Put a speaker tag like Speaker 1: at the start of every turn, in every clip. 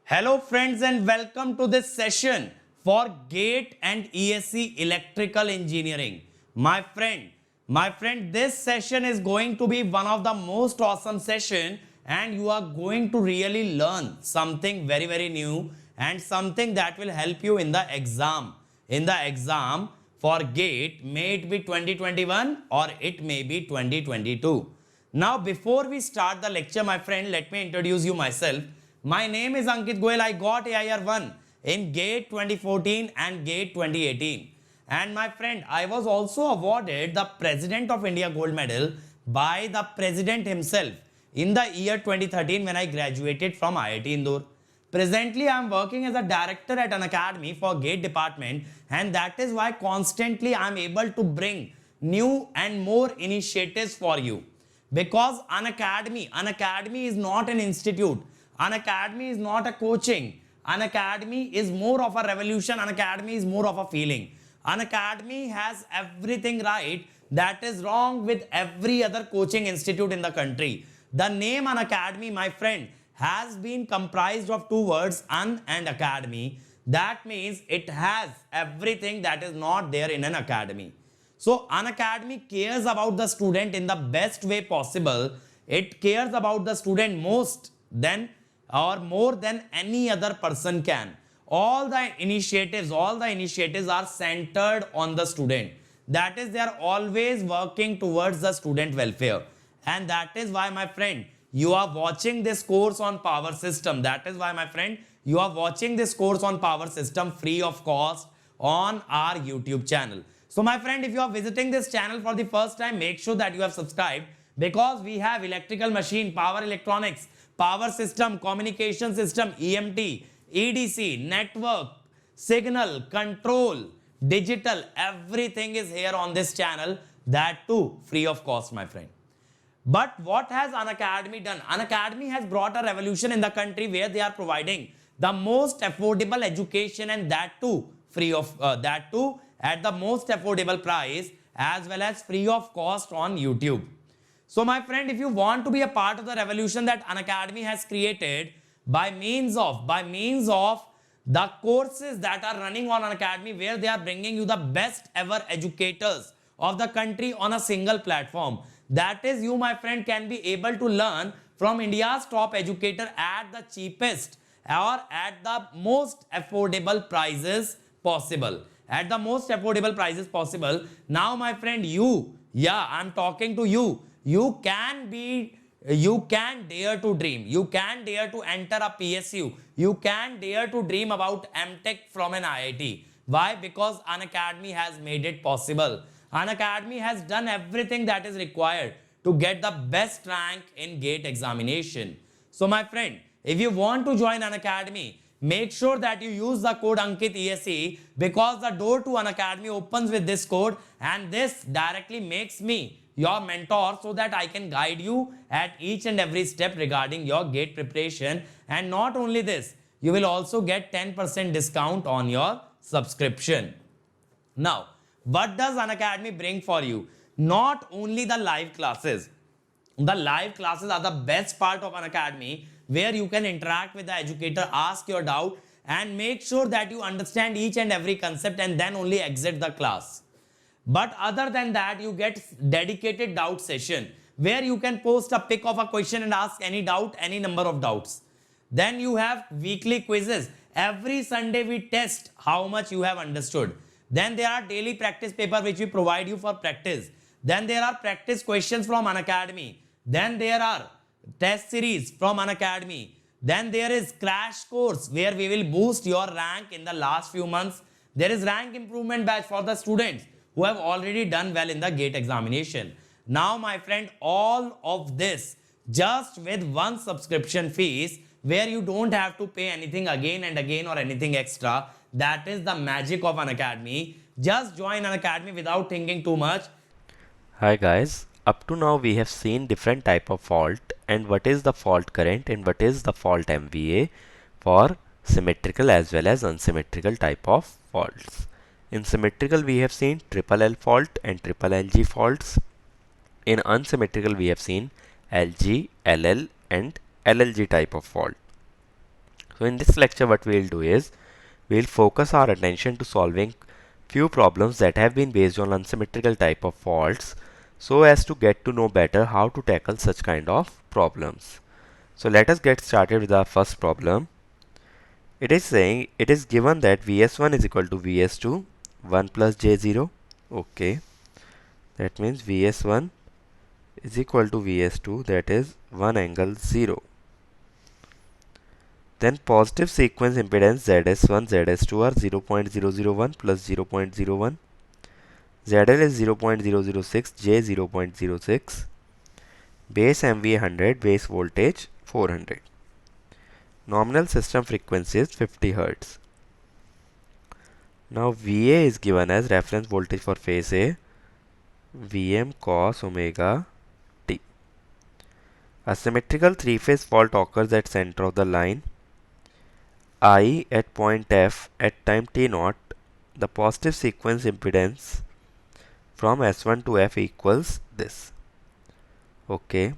Speaker 1: Hello friends and welcome to this session for GATE and ESC Electrical Engineering. My friend, this session is going to be one of the most awesome session and you are going to really learn something very new and something that will help you in the exam. In the exam for GATE, may it be 2021 or it may be 2022. Now, before we start the lecture, my friend, let me introduce you myself. My name is Ankit Goyal. I got AIR 1 in GATE 2014 and GATE 2018. And my friend, I was also awarded the President of India Gold Medal by the President himself in the year 2013 when I graduated from IIT Indore. Presently, I am working as a director at an academy for GATE department, and that is why constantly I am able to bring new and more initiatives for you. Because an academy is not an institute. An academy is not a coaching. An academy is more of a revolution. An academy is more of a feeling. An academy has everything right that is wrong with every other coaching institute in the country. The name An Academy, my friend, has been comprised of two words, un and academy. That means it has everything that is not there in an academy. So an academy cares about the student in the best way possible. It cares about the student most than or more than any other person can. All the initiatives are centered on the student. That is, they are always working towards the student welfare. And that is why, my friend, you are watching this course on power system. That is why, my friend, you are watching this course on power system free of cost on our YouTube channel. So my friend, if you are visiting this channel for the first time, make sure that you have subscribed, because we have electrical machine, power electronics, power system, communication system, EMT, EDC, network, signal, control, digital, everything is here on this channel, that too free of cost, my friend. But what has An Academy done? An Academy has brought a revolution in the country where they are providing the most affordable education, and that too free of that too at the most affordable price, as well as free of cost on YouTube. So my friend, if you want to be a part of the revolution that An Academy has created by means of the courses that are running on An Academy, where they are bringing you the best ever educators of the country on a single platform. That is, you, my friend, can be able to learn from India's top educator at the cheapest or at the most affordable prices possible. At the most affordable prices possible. Now, my friend, I'm talking to you. You can dare to dream. You can dare to enter a PSU. You can dare to dream about MTech from an IIT. Why? Because An Academy has made it possible. An Academy has done everything that is required to get the best rank in GATE examination. So my friend, if you want to join An Academy, make sure that you use the code Ankit ESE, because the door to An Academy opens with this code, and this directly makes me your mentor so that I can guide you at each and every step regarding your GATE preparation. And not only this, you will also get 10% discount on your subscription. Now, what does An Academy bring for you? Not only the live classes. The live classes are the best part of An Academy, where you can interact with the educator, ask your doubt, and make sure that you understand each and every concept and then only exit the class. But other than that, you get dedicated doubt session, where you can post a pic of a question and ask any doubt, any number of doubts. Then you have weekly quizzes. Every Sunday we test how much you have understood. Then there are daily practice paper which we provide you for practice. Then there are practice questions from An Academy. Then there are test series from An Academy. Then there is crash course, where we will boost your rank in the last few months. There is rank improvement batch for the students who have already done well in the GATE examination. Now, my friend, all of this just with one subscription fees, where you don't have to pay anything again and again or anything extra. That is the magic of An Academy. Just join An Academy without thinking too much.
Speaker 2: Hi guys, up to now we have seen different type of fault and what is the fault current and what is the fault MVA for symmetrical as well as unsymmetrical type of faults. In symmetrical we have seen triple L fault and triple LG faults. In unsymmetrical we have seen LG, LL and LLG type of fault. So in this lecture what we'll do is we'll focus our attention to solving few problems that have been based on unsymmetrical type of faults so as to get to know better how to tackle such kind of problems. So let us get started with our first problem. It is saying it is given that Vs1 is equal to Vs2 1 plus J0. Okay, that means Vs1 is equal to Vs2, that is 1 angle 0. Then positive sequence impedance Zs1, Zs2 are 0.001 plus 0.01. ZL is 0.006, J 0.06. Base MVA 100, base voltage 400. Nominal system frequency is 50 Hz. Now VA is given as reference voltage for phase A, Vm cos omega t. A symmetrical three-phase fault occurs at center of the line I at point F at time t0. The positive sequence impedance from S1 to F equals this. Okay.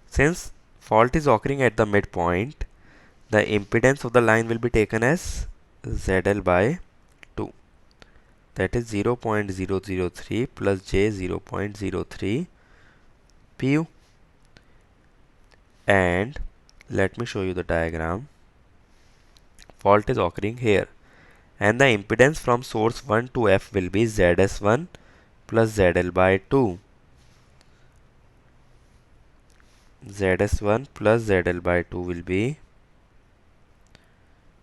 Speaker 2: Since fault is occurring at the midpoint, the impedance of the line will be taken as ZL by 2. That is 0.003 plus J 0.03 pu. And let me show you the diagram. Fault is occurring here, and the impedance from source 1 to F will be Zs1 plus ZL by 2. Zs1 plus ZL by 2 will be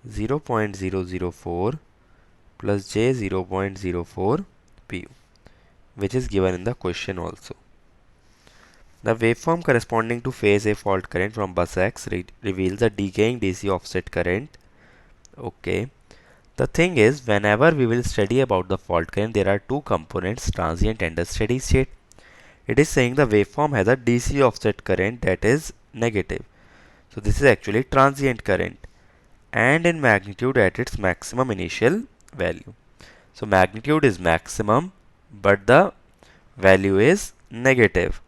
Speaker 2: 0.004 plus J 0.04 pu, which is given in the question also. The waveform corresponding to phase A fault current from bus X reveals a decaying DC offset current. Okay. The thing is, whenever we will study about the fault current, there are two components, transient and a steady state. It is saying the waveform has a DC offset current that is negative. So this is actually transient current and in magnitude at its maximum initial value. So magnitude is maximum, but the value is negative.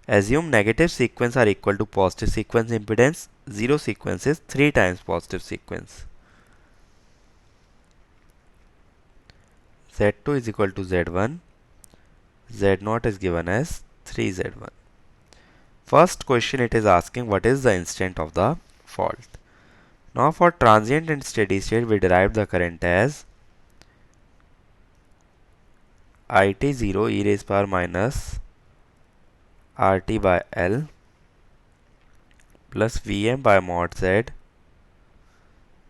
Speaker 2: Assume negative sequence are equal to positive sequence impedance. Zero sequence is 3 times positive sequence. Z2 is equal to Z1. Z0 is given as 3Z1. First question it is asking what is the instant of the fault. Now for transient and steady state we derived the current as IT0 e raised power minus RT by L plus Vm by mod Z.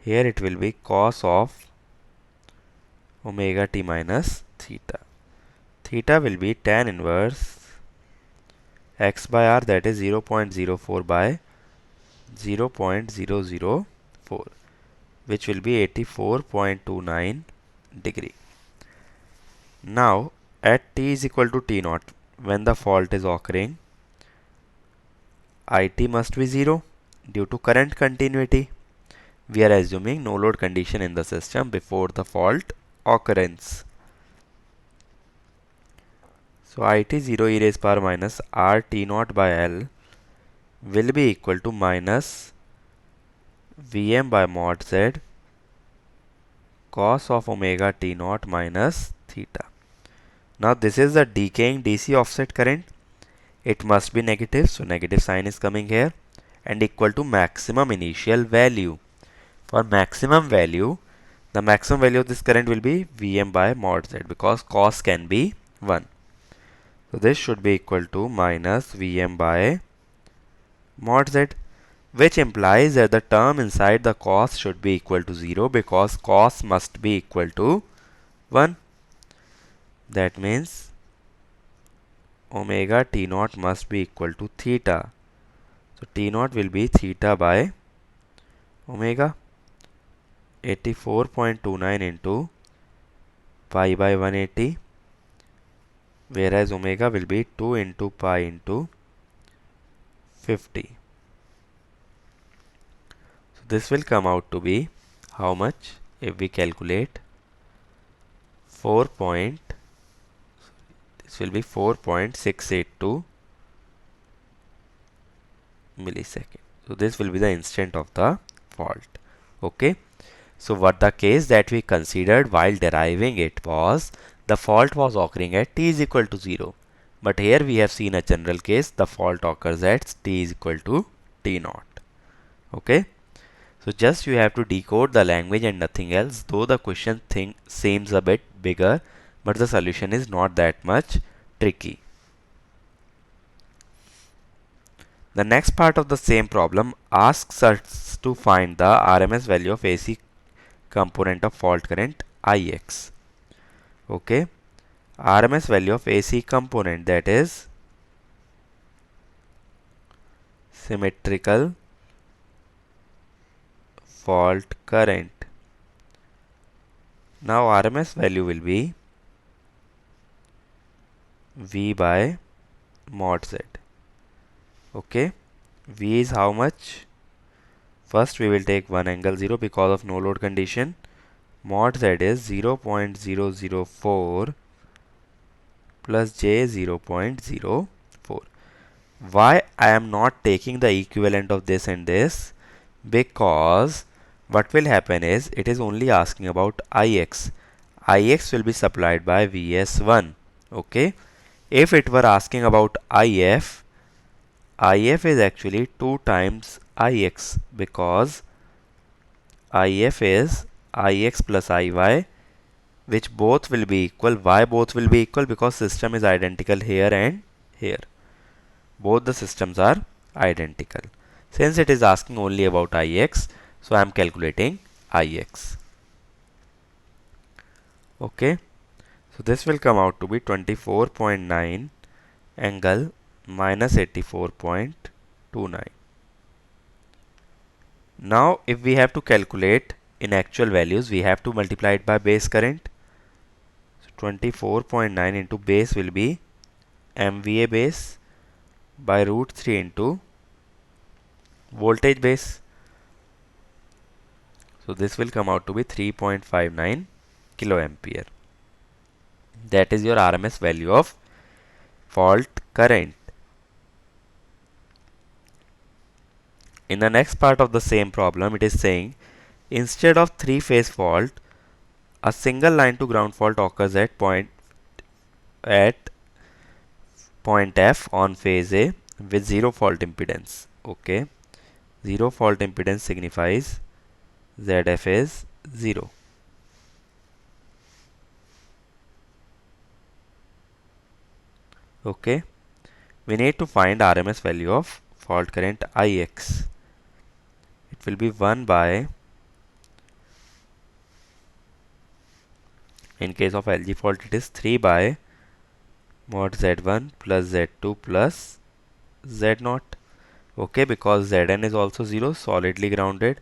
Speaker 2: Here it will be cos of omega t minus theta. Theta will be tan inverse x by r, that is 0.04 by 0.004, which will be 84.29 degree. Now at t is equal to t0, when the fault is occurring, IT must be 0 due to current continuity. We are assuming no load condition in the system before the fault occurrence. So IT0 e raised power minus RT0 by L will be equal to minus Vm by mod Z cos of omega t0 minus theta. Now this is the decaying DC offset current. It must be negative, so negative sign is coming here, and equal to maximum initial value. For maximum value, the maximum value of this current will be Vm by mod Z, because cos can be 1. So this should be equal to minus Vm by mod Z, which implies that the term inside the cos should be equal to 0, because cos must be equal to 1. That means omega t0 must be equal to theta. So t0 will be theta by omega. 84.29 into pi by 180, whereas omega will be 2 into pi into 50. So this will come out to be how much if we calculate 4.682 millisecond. So this will be the instant of the fault. Okay. So what the case that we considered while deriving it was the fault was occurring at t is equal to 0. But here we have seen a general case, the fault occurs at t is equal to t naught. Okay. So just you have to decode the language and nothing else, though the question thing seems a bit bigger, but the solution is not that much tricky. The next part of the same problem asks us to find the RMS value of AC component of fault current Ix. Okay, RMS value of AC component, that is symmetrical fault current. Now RMS value will be V by mod Z. Okay, V is how much? First we will take 1 angle 0 because of no load condition. Mod Z is 0.004 plus J 0.04. Why I am not taking the equivalent of this and this? Because what will happen is it is only asking about Ix. Ix will be supplied by Vs1. Okay. If it were asking about If, If is actually 2 times Ix, because If is Ix plus Iy, which both will be equal. Why both will be equal? Because system is identical here and here. Both the systems are identical. Since it is asking only about Ix, so I am calculating Ix. Okay. So this will come out to be 24.9 angle minus 84.29. Now if we have to calculate in actual values, we have to multiply it by base current. So 24.9 into base will be MVA base by root 3 into voltage base. So this will come out to be 3.59 kiloampere. That is your RMS value of fault current. In the next part of the same problem, it is saying instead of three-phase fault, a single line to ground fault occurs at point F on phase A with zero fault impedance. Okay, zero fault impedance signifies ZF is 0. Okay, we need to find RMS value of fault current Ix. It will be 1 by, in case of LG fault it is 3 by mod Z1 plus Z2 plus Z0. Okay, because Zn is also 0, solidly grounded,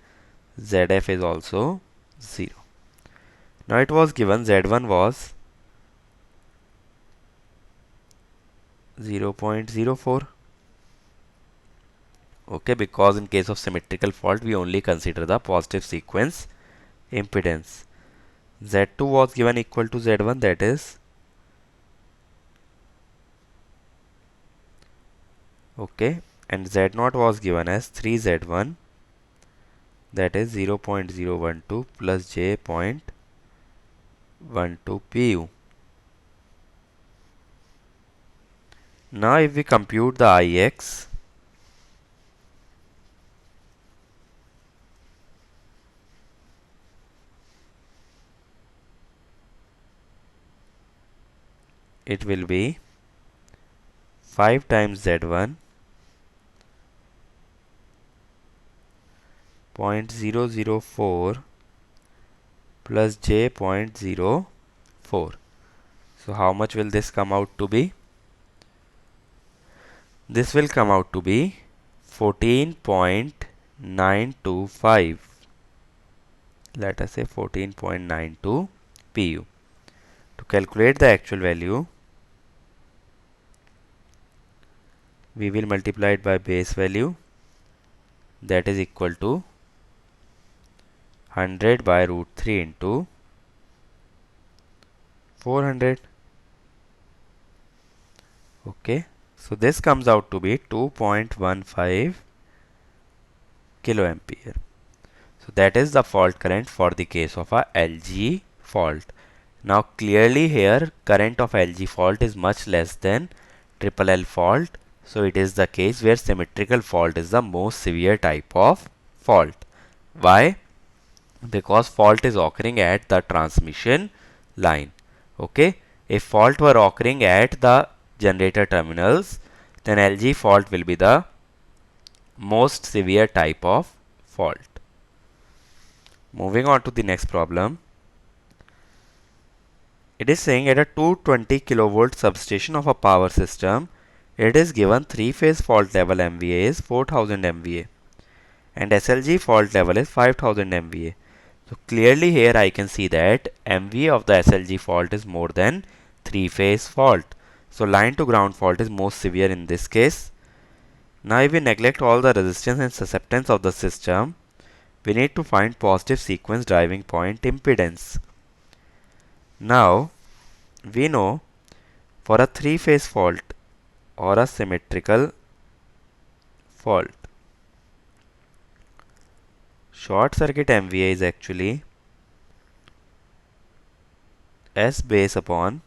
Speaker 2: ZF is also 0. Now it was given Z1 was 0.04. Okay, because in case of symmetrical fault we only consider the positive sequence impedance. Z2 was given equal to Z1, that is okay, and Z0 was given as 3Z1, that is 0.012 plus J.12 pu. Now if we compute the Ix, it will be 5 times Z1 0.004 plus J.04. So how much will this come out to be? This will come out to be 14.925. Let us say 14.92 pu. To calculate the actual value, we will multiply it by base value, that is equal to 100 by root 3 into 400. Okay, so this comes out to be 2.15 kiloampere. So that is the fault current for the case of a LG fault. Now clearly here current of LG fault is much less than triple L fault. So it is the case where symmetrical fault is the most severe type of fault. Why? Because fault is occurring at the transmission line. Okay, if fault were occurring at the generator terminals, then LG fault will be the most severe type of fault. Moving on to the next problem. It is saying at a 220 kilovolt substation of a power system, it is given 3-phase fault level MVA is 4000 MVA and SLG fault level is 5000 MVA. So clearly here I can see that MVA of the SLG fault is more than 3-phase fault. So line to ground fault is most severe in this case. Now if we neglect all the resistance and susceptance of the system, we need to find positive sequence driving point impedance. Now we know for a 3-phase fault or a symmetrical fault, short circuit MVA is actually S base upon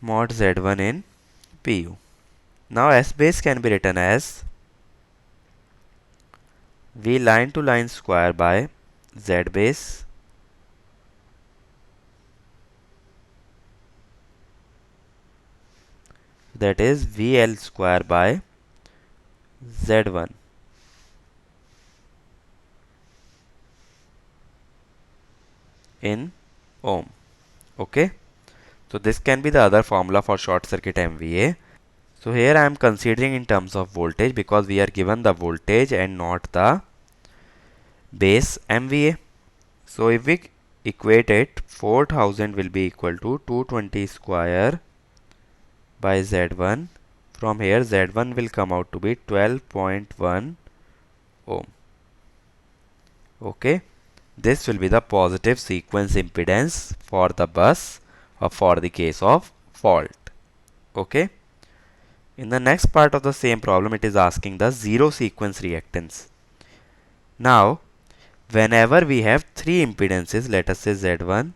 Speaker 2: mod Z1 in PU. Now S base can be written as V line to line square by Z base that is VL square by Z1 in ohm. Okay, so this can be the other formula for short circuit MVA. So here I am considering in terms of voltage because we are given the voltage and not the base MVA. So if we equate it, 4000 will be equal to 220 square by Z1. From here Z1 will come out to be 12.1 ohm. Okay, this will be the positive sequence impedance for the bus or for the case of fault. Okay, in the next part of the same problem it is asking the zero sequence reactance. Now whenever we have three impedances, let us say Z1,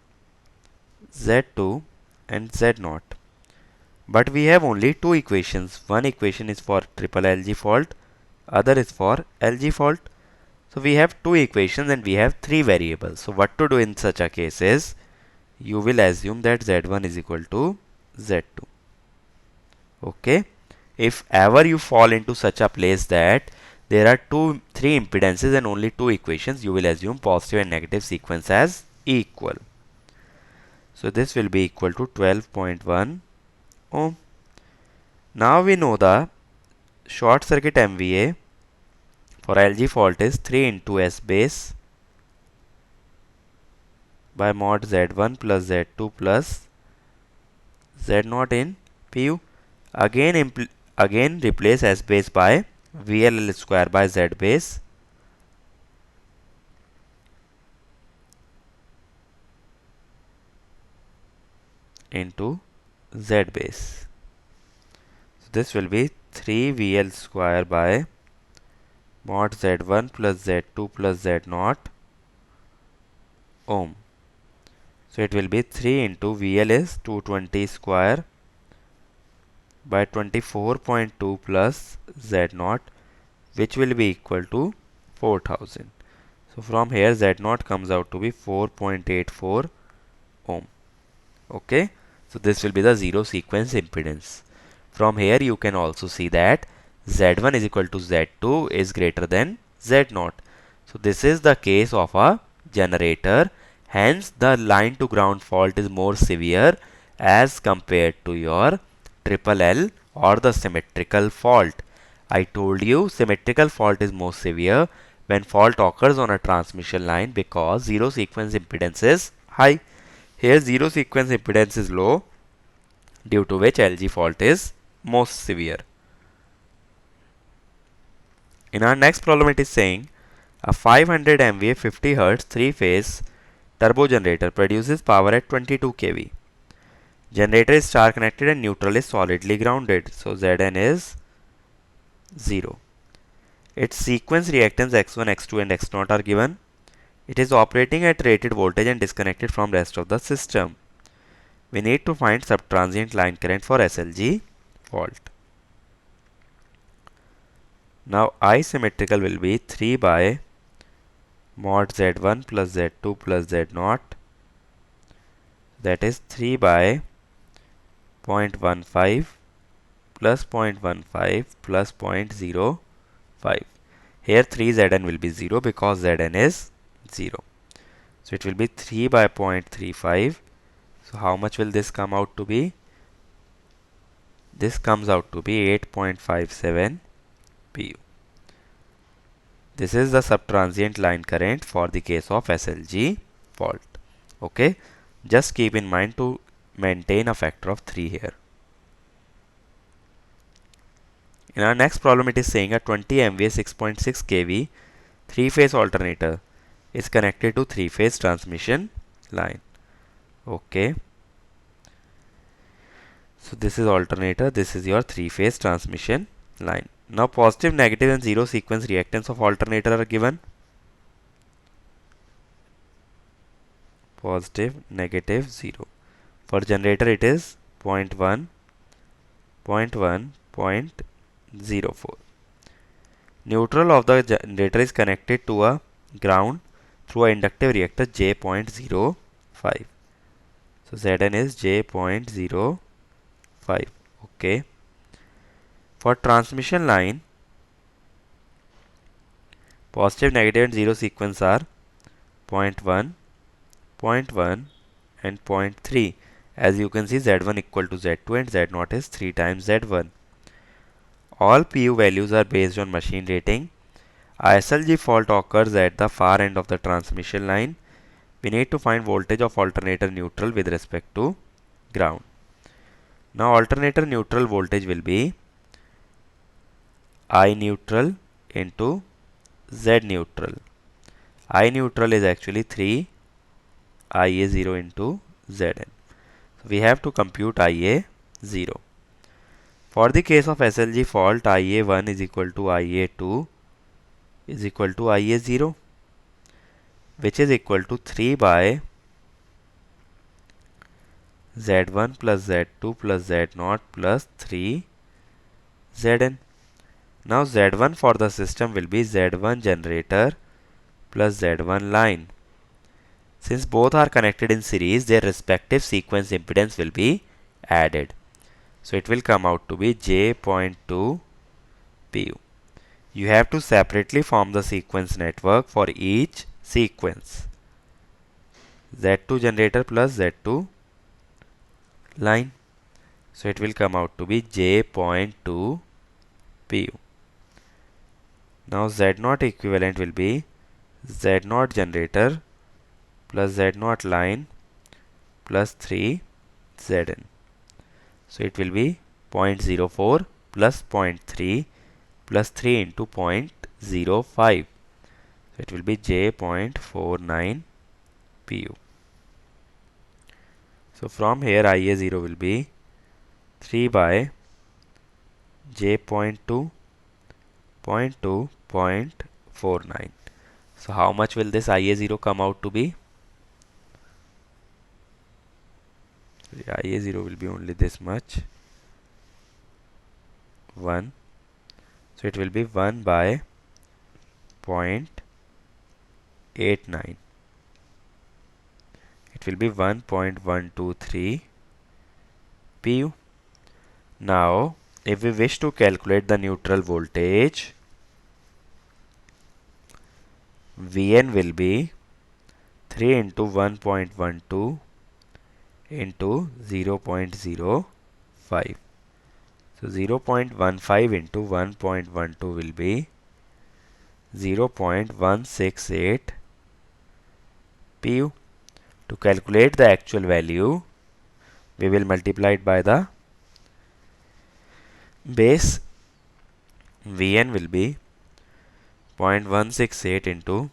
Speaker 2: Z2 and Z0, but we have only two equations. One equation is for triple LG fault, other is for LG fault. So we have two equations and we have three variables. So what to do in such a case is, you will assume that Z1 is equal to Z2. Okay, if ever you fall into such a place that there are three impedances and only two equations, you will assume positive and negative sequence as equal. So this will be equal to 12.1 ohm. Now we know the short circuit MVA for LG fault is 3 into S base by mod Z1 plus Z2 plus Z0 in PU. Again replace S base by VLL square by Z base into Z base. So this will be 3 VL square by mod Z1 plus Z2 plus Z0 ohm. So it will be 3 into VL is 220 square by 24.2 plus Z0, which will be equal to 4000. So from here Z0 comes out to be 4.84 ohm. Okay, so this will be the zero sequence impedance. From here you can also see that Z1 is equal to Z2 is greater than Z0. So this is the case of a generator. Hence the line to ground fault is more severe as compared to your triple L or the symmetrical fault. I told you symmetrical fault is most severe when fault occurs on a transmission line because zero sequence impedance is high. Here zero sequence impedance is low, due to which LG fault is most severe. In our next problem it is saying a 500 MVA 50 Hz 3-phase turbo generator produces power at 22 kV. Generator is star connected and neutral is solidly grounded. So Zn is 0. Its sequence reactance x1, x2 and x0 are given. It is operating at rated voltage and disconnected from rest of the system. We need to find subtransient line current for SLG fault. Now I symmetrical will be 3 by mod Z1 plus Z2 plus Z0, that is 3 by 0.15 plus 0.15 plus 0.05. Here 3Zn will be 0 because Zn is 0. So it will be 3 by 0.35. So how much will this come out to be? This comes out to be 8.57 pu. This is the subtransient line current for the case of SLG fault. Okay, just keep in mind to maintain a factor of 3 here. In our next problem, it is saying a 20 MVA 6.6 kV 3-phase alternator is connected to 3-phase transmission line. Okay, so this is alternator, this is your 3-phase transmission line. Now positive, negative and zero sequence reactance of alternator are given. Positive, negative, 0. For generator it is 0.1, 0.1, 0.04. Neutral of the generator is connected to a ground through a inductive reactor J0.05. So Zn is J0.05. Okay. For transmission line, positive, negative and zero sequence are 0.1, 0.1 and 0.3. As you can see, Z1 equal to Z2 and Z0 is 3 times Z1. All PU values are based on machine rating. SLG fault occurs at the far end of the transmission line. We need to find voltage of alternator neutral with respect to ground. Now alternator neutral voltage will be I neutral into Z neutral. I neutral is actually 3 IA0 into Zn. So we have to compute IA0. For the case of SLG fault, IA1 is equal to IA2 is equal to IA0, which is equal to 3 by Z1 plus Z2 plus Z0 plus 3 Zn. Now Z1 for the system will be Z1 generator plus Z1 line. Since both are connected in series, their respective sequence impedance will be added. So it will come out to be J0.2 pu. You have to separately form the sequence network for each sequence. Z2 generator plus Z2 line. So it will come out to be J0.2 pu. Now Z0 equivalent will be Z0 generator plus Z0 line plus 3 Zn. So it will be 0.04 plus 0.3 plus 3 into 0.05. So it will be J0.49 pu. So from here IA0 will be 3 by J0.2 0.49. So how much will this IA0 come out to be? IA0 will be only this much, 1. So it will be 1 by 0.89. It will be 1.123 pu. Now if we wish to calculate the neutral voltage, Vn will be 3 into 1.12 into 0.05. So 0.15 into 1.12 will be 0.168 pu. To calculate the actual value, we will multiply it by the base. Vn will be 0.168 into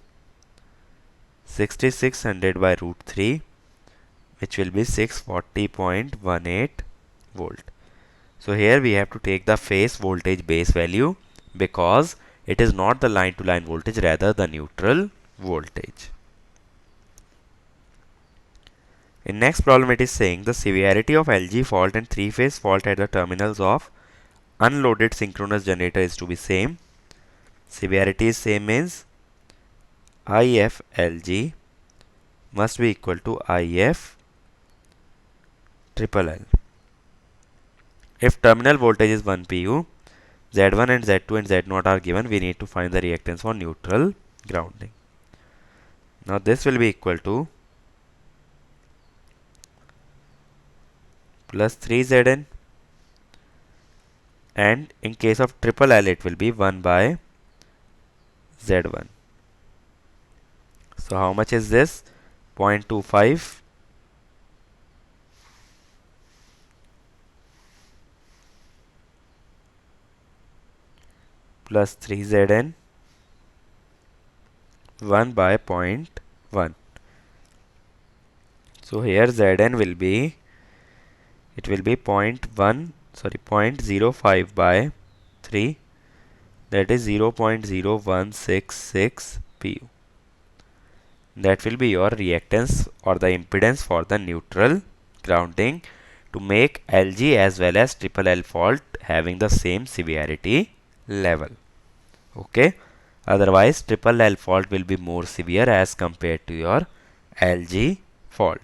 Speaker 2: 6600 by root 3, which will be 640.18 volt. So here we have to take the phase voltage base value because It is not the line to line voltage, rather the neutral voltage. In next problem, it is saying the severity of LG fault and three-phase fault at the terminals of unloaded synchronous generator is to be same. Severity is same means IF LG must be equal to IF triple L. If terminal voltage is 1 pu, Z1 and Z2 and Z0 are given, we need to find the reactance for neutral grounding. Now this will be equal to plus 3Zn, and in case of triple L it will be 1 by Z1. So how much is this? 0.25 plus 3Zn 1 by 0.1. So here Zn will be, it will be 0.05 by 3, that is 0.0166 pu. That will be your reactance or the impedance for the neutral grounding to make LG as well as triple L fault having the same severity level. Okay. Otherwise, triple L fault will be more severe as compared to your LG fault.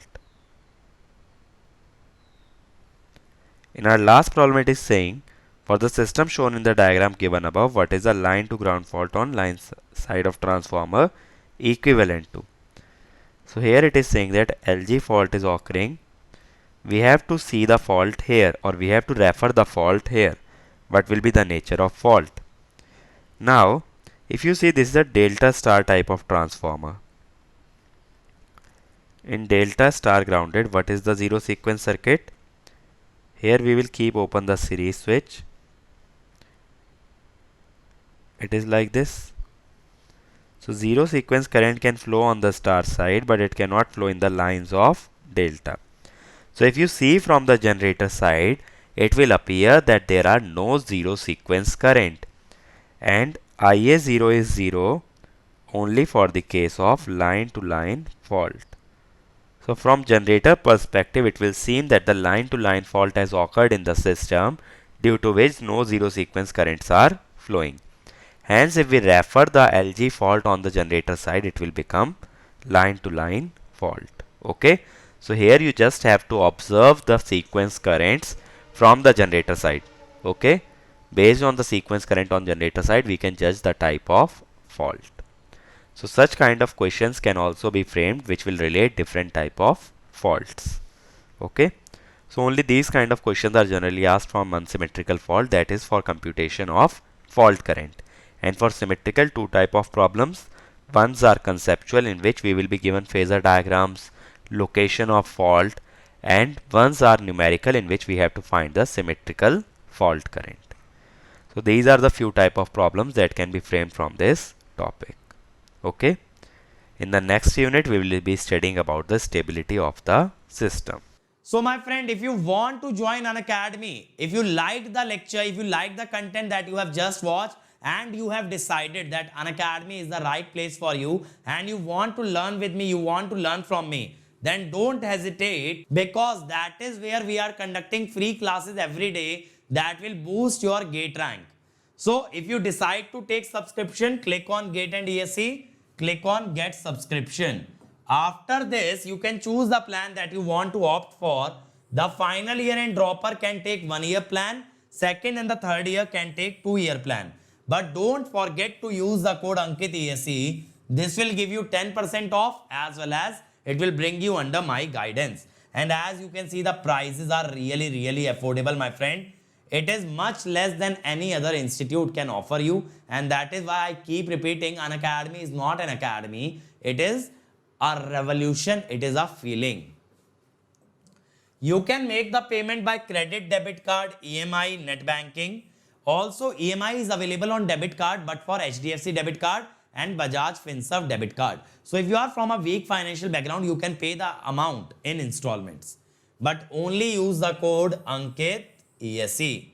Speaker 2: In our last problem, it is saying for the system shown in the diagram given above, what is the line to ground fault on line side of transformer equivalent to? So here it is saying that LG fault is occurring. We have to see the fault here, or we have to refer the fault here. What will be the nature of fault? Now, if you see, this is a delta star type of transformer. In delta star grounded, what is the zero sequence circuit? Here we will keep open the series switch. It is like this. So zero sequence current can flow on the star side, but it cannot flow in the lines of delta. So if you see from the generator side, it will appear that there are no zero sequence current, and IA0 is 0 only for the case of line to line fault. So from generator perspective, it will seem that the line to line fault has occurred in the system, due to which no zero sequence currents are flowing. Hence, if we refer the LG fault on the generator side, it will become line to line fault. Okay. So here you just have to observe the sequence currents from the generator side. Okay. Based on the sequence current on generator side, we can judge the type of fault. So such kind of questions can also be framed, which will relate different type of faults. Okay. So only these kind of questions are generally asked from unsymmetrical fault, that is for computation of fault current. And for symmetrical, two type of problems. Ones are conceptual, in which we will be given phasor diagrams, location of fault, and ones are numerical, in which we have to find the symmetrical fault current. So these are the few type of problems that can be framed from this topic. Okay. In the next unit, we will be studying about the stability of the system.
Speaker 1: So my friend, if you want to join Unacademy, if you liked the lecture, if you like the content that you have just watched, and you have decided that Unacademy is the right place for you, and you want to learn with me, you want to learn from me, then don't hesitate, because that is where we are conducting free classes every day that will boost your GATE rank. So if you decide to take subscription, click on GATE and ESE, click on get subscription. After this, you can choose the plan that you want to opt for. The final year and dropper can take 1 year plan, second and the third year can take 2 year plan. But don't forget to use the code Ankit ESE. This will give you 10% off, as well as it will bring you under my guidance. And as you can see, the prices are really affordable, my friend. It is much less than any other institute can offer you, and that is why I keep repeating, Unacademy is not an academy. It is a revolution. It is a feeling. You can make the payment by credit, debit card, EMI, net banking. Also, EMI is available on debit card, but for HDFC debit card and Bajaj Finserv debit card. So if you are from a weak financial background, you can pay the amount in installments, but only use the code Ankit ESE.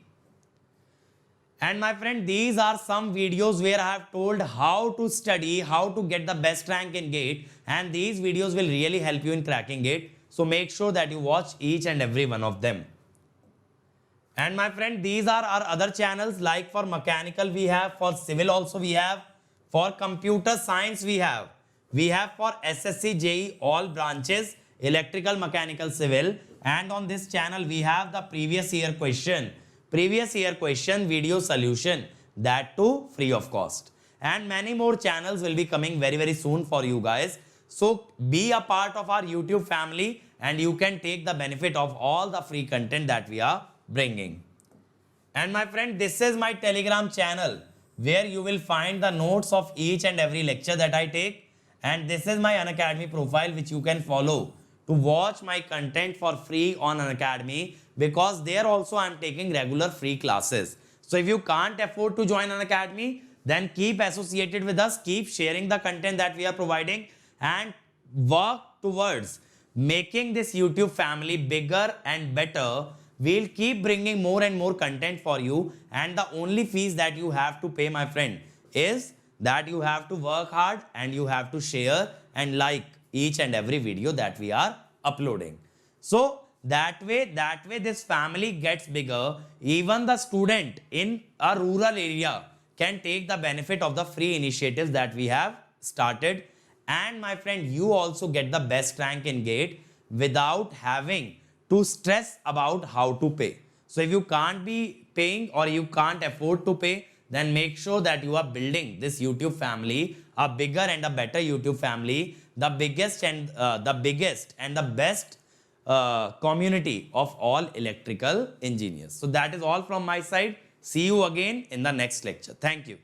Speaker 1: And my friend, these are some videos where I have told how to study, how to get the best rank in GATE, and these videos will really help you in cracking GATE. So make sure that you watch each and every one of them. And my friend, these are our other channels, like for mechanical we have, for civil also we have, for computer science we have for SSC, JEE, all branches, electrical, mechanical, civil. And on this channel we have the previous year question video solution, that too free of cost. And many more channels will be coming very, very soon for you guys. So be a part of our YouTube family and you can take the benefit of all the free content that we are bringing. And my friend, this is my Telegram channel where you will find the notes of each and every lecture that I take. And this is my Unacademy profile which you can follow to watch my content for free on Unacademy, because there also I am taking regular free classes. So if you can't afford to join Unacademy, then keep associated with us, keep sharing the content that we are providing, and work towards making this YouTube family bigger and better. We'll keep bringing more and more content for you, and the only fees that you have to pay, my friend, is that you have to work hard and you have to share and like each and every video that we are uploading. So that way this family gets bigger. Even the student in a rural area can take the benefit of the free initiatives that we have started. And my friend, you also get the best rank in GATE without having to stress about how to pay. So if you can't be paying or you can't afford to pay, then make sure that you are building this YouTube family, a bigger and a better YouTube family, the biggest and the best community of all electrical engineers. So that is all from my side. See you again in the next lecture. Thank you.